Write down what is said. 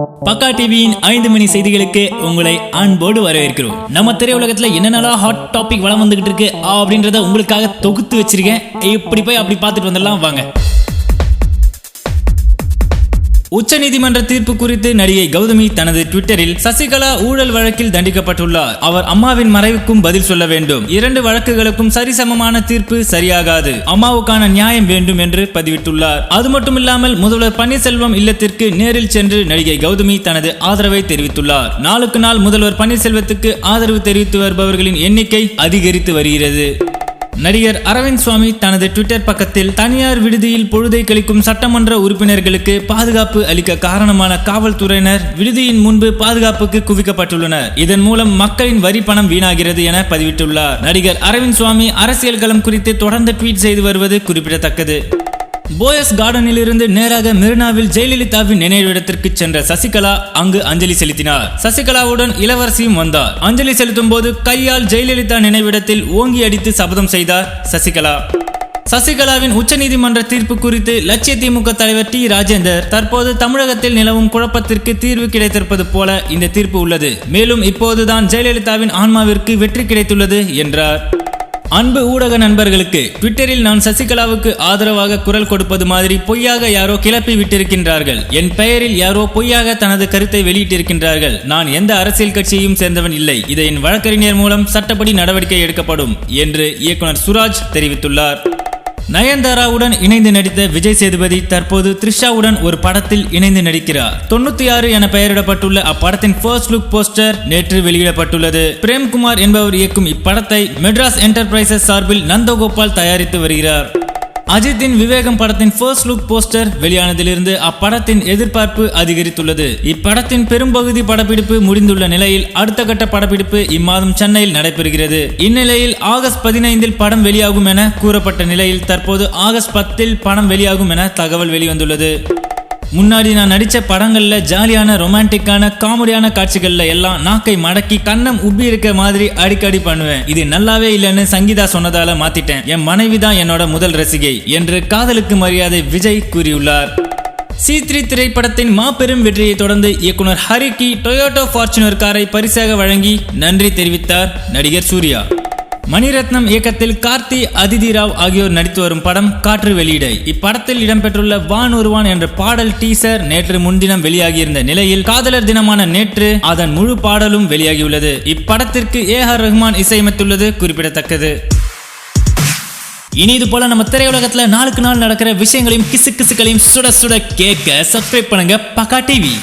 பக்கா டிவியின் 5 மணி செய்திகளுக்கு உங்களை அன்போடு வரவேற்கிறோம். நம்ம திரையுலகத்துல என்னென்னலாம் ஹாட் டாபிக் வளம் வந்துகிட்டு இருக்கு அப்படின்றத உங்களுக்காக தொகுத்து வச்சிருக்கேன். இப்படி போய் அப்படி பார்த்துட்டு வந்துடலாம் வாங்க. உச்ச நீதிமன்ற தீர்ப்பு குறித்து நடிகை கௌதமி தனது ட்விட்டரில் சசிகலா ஊழல் வழக்கில் தண்டிக்கப்பட்டுள்ளார். அவர் அம்மாவின் மறைவுக்கும் பதில் சொல்ல வேண்டும். 2 வழக்குகளுக்கும் சரிசமமான தீர்ப்பு சரியாகாது. அம்மாவுக்கான நியாயம் வேண்டும் என்று பதிவிட்டுள்ளார். அது மட்டுமில்லாமல் முதல்வர் பன்னீர்செல்வம் இல்லத்திற்கு நேரில் சென்று நடிகை கௌதமி தனது ஆதரவை தெரிவித்துள்ளார். நாளுக்கு நாள் முதல்வர் பன்னீர்செல்வத்துக்கு ஆதரவு தெரிவித்து வருபவர்களின் எண்ணிக்கை அதிகரித்து வருகிறது. நடிகர் அரவிந்த் சுவாமி தனது ட்விட்டர் பக்கத்தில் தனியார் விடுதியில் பொழுதை கழிக்கும் சட்டமன்ற உறுப்பினர்களுக்கு பாதுகாப்பு அளிக்க காரணமான காவல்துறையினர் விடுதியின் முன்பு பாதுகாப்புக்கு குவிக்கப்பட்டுள்ளனர். இதன் மூலம் மக்களின் வரி பணம் வீணாகிறது என பதிவிட்டுள்ளார். நடிகர் அரவிந்த் சுவாமி அரசியல் களம் குறித்து தொடர்ந்து ட்வீட் செய்து வருவது குறிப்பிடத்தக்கது. போயஸ் கார்டனில் இருந்து நேராக மெரினாவில் ஜெயலலிதாவின் நினைவிடத்திற்கு சென்ற சசிகலா அங்கு அஞ்சலி செலுத்தினார். சசிகலாவுடன் இளவரசியும் வந்தார். அஞ்சலி செலுத்தும் போது கையால் ஜெயலலிதா நினைவிடத்தில் ஓங்கி அடித்து சபதம் செய்தார் சசிகலா. சசிகலாவின் உச்சநீதிமன்ற தீர்ப்பு குறித்து லட்சிய திமுக தலைவர் டி ராஜேந்தர், தற்போது தமிழகத்தில் நிலவும் குழப்பத்திற்கு தீர்வு கிடைத்திருப்பது போல இந்த தீர்ப்பு உள்ளது. மேலும் இப்போதுதான் ஜெயலலிதாவின் ஆன்மாவிற்கு வெற்றி கிடைத்துள்ளது என்றார். அன்பு ஊடக நண்பர்களுக்கு, ட்விட்டரில் நான் சசிகலாவுக்கு ஆதரவாக குரல் கொடுப்பது மாதிரி பொய்யாக யாரோ கிளப்பி விட்டிருக்கின்றார்கள். என் பெயரில் யாரோ பொய்யாக தனது கருத்தை வெளியிட்டிருக்கின்றார்கள். நான் எந்த அரசியல் கட்சியையும் சேர்ந்தவன் இல்லை. இதை என் வழக்கறிஞர் மூலம் சட்டப்படி நடவடிக்கை எடுக்கப்படும் என்று இயக்குனர் சுராஜ் தெரிவித்துள்ளார். நயன்தாராவுடன் இணைந்து நடித்த விஜய் சேதுபதி தற்போது த்ரிஷாவுடன் ஒரு படத்தில் இணைந்து நடிக்கிறார். 96 என பெயரிடப்பட்டுள்ள அப்படத்தின் ஃபர்ஸ்ட் லுக் போஸ்டர் நேற்று வெளியிடப்பட்டுள்ளது. பிரேம்குமார் என்பவர் இயக்கும் இப்படத்தை மெட்ராஸ் என்டர்பிரைசஸ் சார்பில் நந்தகோபால் தயாரித்து வருகிறார். அஜித்தின் விவேகம் படத்தின் ஃபர்ஸ்ட் லுக் போஸ்டர் வெளியானதிலிருந்து அப்படத்தின் எதிர்பார்ப்பு அதிகரித்துள்ளது. இப்படத்தின் பெரும்பகுதி படப்பிடிப்பு முடிந்துள்ள நிலையில் அடுத்த கட்ட படப்பிடிப்பு இம்மாதம் சென்னையில் நடைபெறுகிறது. இந்நிலையில் ஆகஸ்ட் 15 படம் வெளியாகும் என கூறப்பட்ட நிலையில் தற்போது ஆகஸ்ட் 10 படம் வெளியாகும் என தகவல் வெளிவந்துள்ளது. முன்னாடி நான் நடிச்ச படங்கள்ல ஜாலியான ரொமான்டிக்கான காமெடியான காட்சிகள்ல எல்லாம் நாக்கை மடக்கி கண்ணம் உப்பி இருக்க மாதிரி அடிக்கடி பண்ணுவேன். இது நல்லாவே இல்லைன்னு சங்கீதா சொன்னதால மாத்திட்டேன். என் மனைவி தான் என்னோட முதல் ரசிகை என்று காதலுக்கு மரியாதை விஜய் கூறியுள்ளார். C3 திரைப்படத்தின் மாபெரும் வெற்றியை தொடர்ந்து இயக்குனர் ஹரிக்கு டொயோட்டோ ஃபார்ச்சுனர் காரை பரிசாக வழங்கி நன்றி தெரிவித்தார் நடிகர் சூர்யா. மணிரத்னம் இயக்கத்தில் கார்த்தி, அதிதி ராவ் ஆகியோர் நடித்து வரும் படம் காற்று வெளியீடு. இப்படத்தில் இடம்பெற்றுள்ள வான் ஒருவான் என்ற பாடல் டீசர் நேற்று முன்தினம் வெளியாகியிருந்த நிலையில் காதலர் தினமான நேற்று அதன் முழு பாடலும் வெளியாகியுள்ளது. இப்படத்திற்கு AR ரஹ்மான் இசையமைத்துள்ளது குறிப்பிடத்தக்கது. இனி இது போல நம்ம திரையுலகத்துல நாளுக்கு நாள் நடக்கிற விஷயங்களையும் கிசுகளையும் சுட சுட கேட்க சப்ஸ்கிரைப் பண்ணுங்க பக்கா டிவி.